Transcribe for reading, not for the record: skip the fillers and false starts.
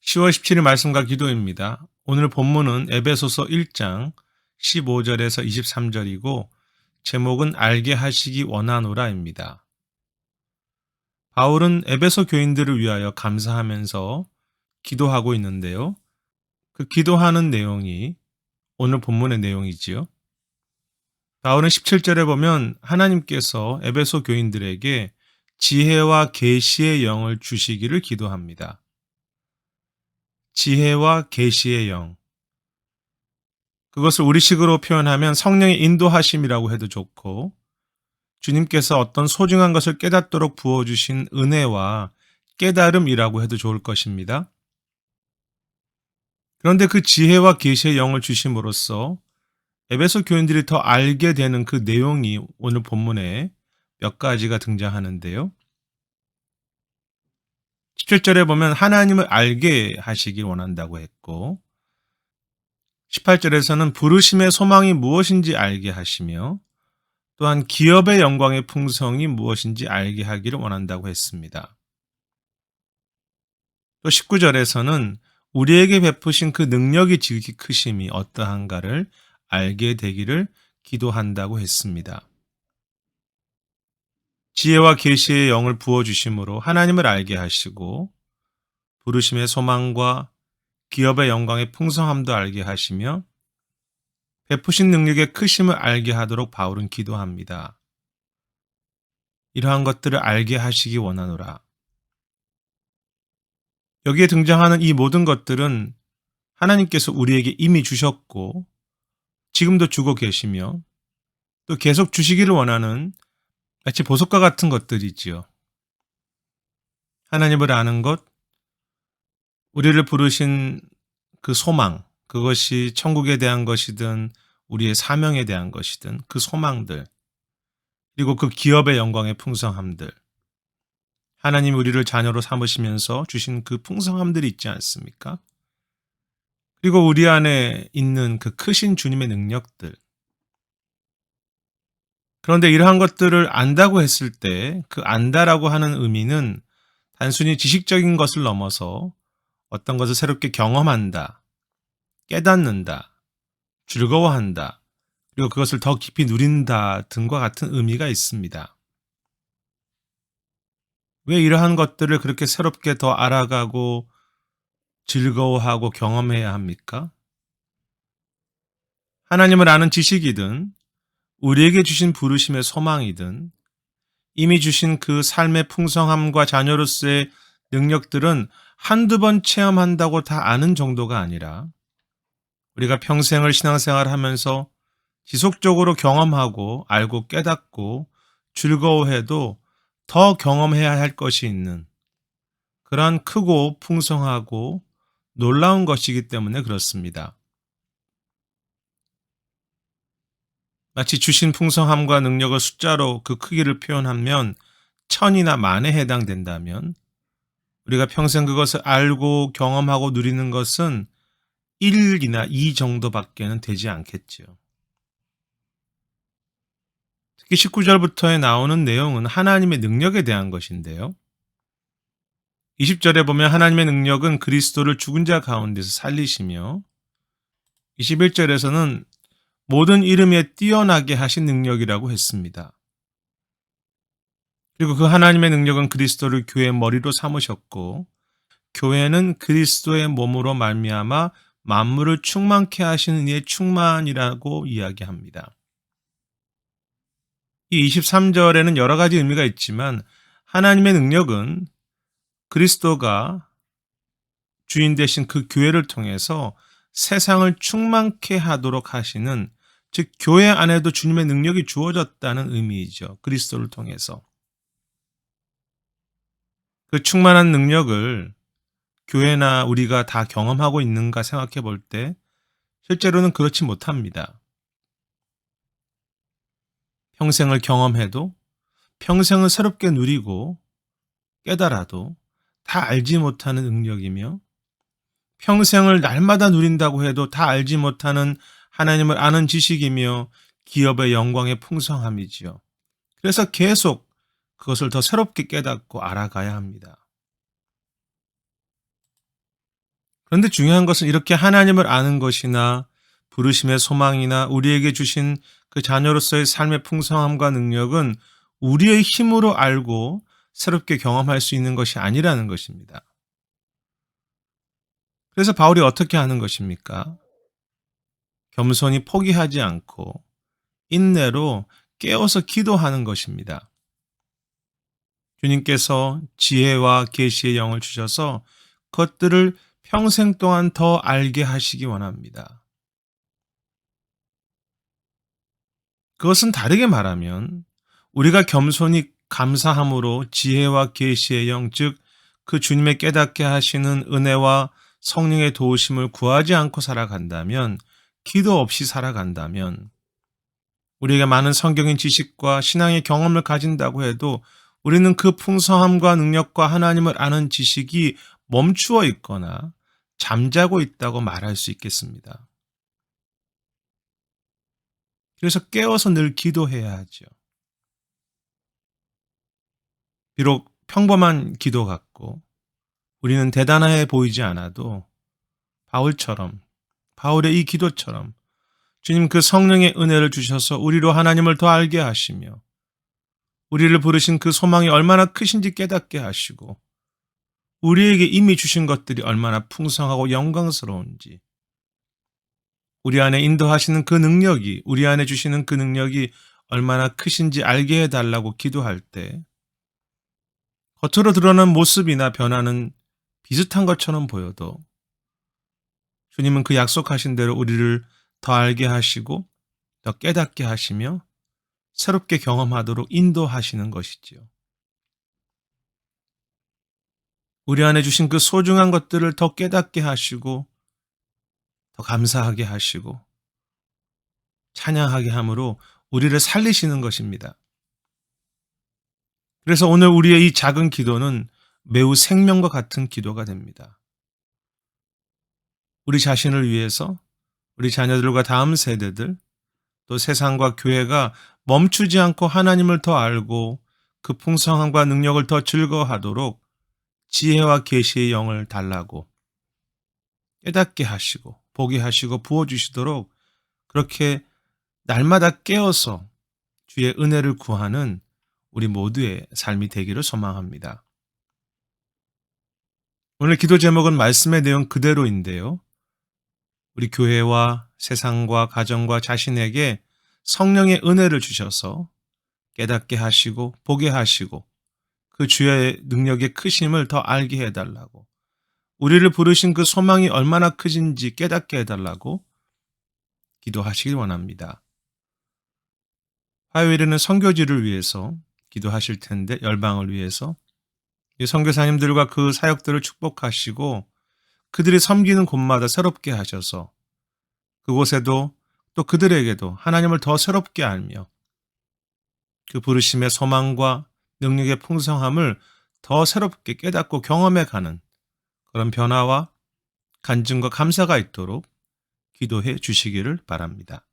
10월 17일 말씀과 기도입니다. 오늘 본문은 에베소서 1장 15절에서 23절이고 제목은 알게 하시기 원하노라입니다. 바울은 에베소 교인들을 위하여 감사하면서 기도하고 있는데요. 그 기도하는 내용이 오늘 본문의 내용이지요. 바울은 17절에 보면 하나님께서 에베소 교인들에게 지혜와 계시의 영을 주시기를 기도합니다. 지혜와 계시의 영. 그것을 우리식으로 표현하면 성령의 인도하심이라고 해도 좋고, 주님께서 어떤 소중한 것을 깨닫도록 부어주신 은혜와 깨달음이라고 해도 좋을 것입니다. 그런데 그 지혜와 계시의 영을 주심으로써 에베소 교인들이 더 알게 되는 그 내용이 오늘 본문에 몇 가지가 등장하는데요. 17절에 보면 하나님을 알게 하시길 원한다고 했고, 18절에서는 부르심의 소망이 무엇인지 알게 하시며, 또한 기업의 영광의 풍성이 무엇인지 알게 하기를 원한다고 했습니다. 또 19절에서는 우리에게 베푸신 그 능력이 지극히 크심이 어떠한가를 알게 되기를 기도한다고 했습니다. 지혜와 계시의 영을 부어주심으로 하나님을 알게 하시고 부르심의 소망과 기업의 영광의 풍성함도 알게 하시며 베푸신 능력의 크심을 알게 하도록 바울은 기도합니다. 이러한 것들을 알게 하시기 원하노라. 여기에 등장하는 이 모든 것들은 하나님께서 우리에게 이미 주셨고 지금도 주고 계시며 또 계속 주시기를 원하는 마치 보석과 같은 것들이지요. 하나님을 아는 것, 우리를 부르신 그 소망, 그것이 천국에 대한 것이든 우리의 사명에 대한 것이든 그 소망들, 그리고 그 기업의 영광의 풍성함들, 하나님이 우리를 자녀로 삼으시면서 주신 그 풍성함들이 있지 않습니까? 그리고 우리 안에 있는 그 크신 주님의 능력들. 그런데 이러한 것들을 안다고 했을 때 그 안다라고 하는 의미는 단순히 지식적인 것을 넘어서 어떤 것을 새롭게 경험한다, 깨닫는다, 즐거워한다, 그리고 그것을 더 깊이 누린다 등과 같은 의미가 있습니다. 왜 이러한 것들을 그렇게 새롭게 더 알아가고 즐거워하고 경험해야 합니까? 하나님을 아는 지식이든 우리에게 주신 부르심의 소망이든 이미 주신 그 삶의 풍성함과 자녀로서의 능력들은 한두 번 체험한다고 다 아는 정도가 아니라 우리가 평생을 신앙생활을 하면서 지속적으로 경험하고 알고 깨닫고 즐거워해도 더 경험해야 할 것이 있는 그러한 크고 풍성하고 놀라운 것이기 때문에 그렇습니다. 마치 주신 풍성함과 능력을 숫자로 그 크기를 표현하면 천이나 만에 해당된다면 우리가 평생 그것을 알고 경험하고 누리는 것은 1이나 2 정도밖에는 되지 않겠지요. 특히 19절부터에 나오는 내용은 하나님의 능력에 대한 것인데요. 20절에 보면 하나님의 능력은 그리스도를 죽은 자 가운데서 살리시며 21절에서는 모든 이름에 뛰어나게 하신 능력이라고 했습니다. 그리고 그 하나님의 능력은 그리스도를 교회의 머리로 삼으셨고 교회는 그리스도의 몸으로 말미암아 만물을 충만케 하시는 이의 충만이라고 이야기합니다. 이 23절에는 여러 가지 의미가 있지만 하나님의 능력은 그리스도가 주인 되신 그 교회를 통해서 세상을 충만케 하도록 하시는, 즉 교회 안에도 주님의 능력이 주어졌다는 의미이죠. 그리스도를 통해서. 그 충만한 능력을 교회나 우리가 다 경험하고 있는가 생각해 볼 때 실제로는 그렇지 못합니다. 평생을 경험해도 평생을 새롭게 누리고 깨달아도 다 알지 못하는 능력이며 평생을 날마다 누린다고 해도 다 알지 못하는 하나님을 아는 지식이며 기업의 영광의 풍성함이지요. 그래서 계속 그것을 더 새롭게 깨닫고 알아가야 합니다. 그런데 중요한 것은 이렇게 하나님을 아는 것이나 부르심의 소망이나 우리에게 주신 그 자녀로서의 삶의 풍성함과 능력은 우리의 힘으로 알고 새롭게 경험할 수 있는 것이 아니라는 것입니다. 그래서 바울이 어떻게 하는 것입니까? 겸손히 포기하지 않고 인내로 깨어서 기도하는 것입니다. 주님께서 지혜와 계시의 영을 주셔서 그것들을 평생 동안 더 알게 하시기 원합니다. 그것은 다르게 말하면 우리가 겸손히 감사함으로 지혜와 계시의 영, 즉 그 주님의 깨닫게 하시는 은혜와 성령의 도우심을 구하지 않고 살아간다면, 기도 없이 살아간다면, 우리에게 많은 성경인 지식과 신앙의 경험을 가진다고 해도 우리는 그 풍성함과 능력과 하나님을 아는 지식이 멈추어 있거나 잠자고 있다고 말할 수 있겠습니다. 그래서 깨어서 늘 기도해야 하죠. 비록 평범한 기도 같고 우리는 대단해 보이지 않아도 바울처럼, 바울의 이 기도처럼 주님 그 성령의 은혜를 주셔서 우리로 하나님을 더 알게 하시며 우리를 부르신 그 소망이 얼마나 크신지 깨닫게 하시고 우리에게 이미 주신 것들이 얼마나 풍성하고 영광스러운지, 우리 안에 인도하시는 그 능력이, 우리 안에 주시는 그 능력이 얼마나 크신지 알게 해달라고 기도할 때 겉으로 드러난 모습이나 변화는 비슷한 것처럼 보여도 주님은 그 약속하신 대로 우리를 더 알게 하시고 더 깨닫게 하시며 새롭게 경험하도록 인도하시는 것이지요. 우리 안에 주신 그 소중한 것들을 더 깨닫게 하시고 더 감사하게 하시고 찬양하게 함으로 우리를 살리시는 것입니다. 그래서 오늘 우리의 이 작은 기도는 매우 생명과 같은 기도가 됩니다. 우리 자신을 위해서, 우리 자녀들과 다음 세대들, 또 세상과 교회가 멈추지 않고 하나님을 더 알고 그 풍성함과 능력을 더 즐거워하도록 지혜와 계시의 영을 달라고 깨닫게 하시고 보게 하시고 부어주시도록 그렇게 날마다 깨어서 주의 은혜를 구하는 우리 모두의 삶이 되기를 소망합니다. 오늘 기도 제목은 말씀의 내용 그대로인데요. 우리 교회와 세상과 가정과 자신에게 성령의 은혜를 주셔서 깨닫게 하시고 보게 하시고 그 주의 능력의 크심을 더 알게 해달라고, 우리를 부르신 그 소망이 얼마나 크신지 깨닫게 해달라고 기도하시길 원합니다. 화요일에는 선교지를 위해서 기도하실 텐데, 열방을 위해서 이 선교사님들과 그 사역들을 축복하시고 그들이 섬기는 곳마다 새롭게 하셔서 그곳에도 또 그들에게도 하나님을 더 새롭게 알며 그 부르심의 소망과 능력의 풍성함을 더 새롭게 깨닫고 경험해가는 그런 변화와 간증과 감사가 있도록 기도해 주시기를 바랍니다.